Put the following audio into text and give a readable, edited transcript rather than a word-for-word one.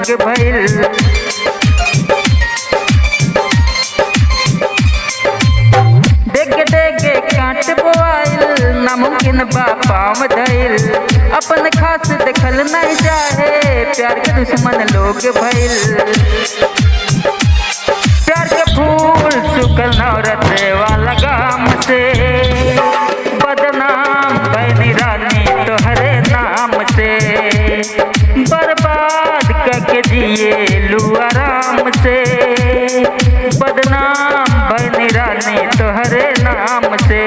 लोग भइल। देखे देखे कांट बोआइल नामुमकिन बा पाँव धइल। अपन खास देखल नहीं जाए प्यार के दुश्मन लोग भइल। प्यार के फूल सुखल नौरते वाला गाम से बदनाम बनी रानी तोहरे नाम से। बर्बाद करके जिए लू आराम से बदनाम बनी रानी तोहरे नाम से।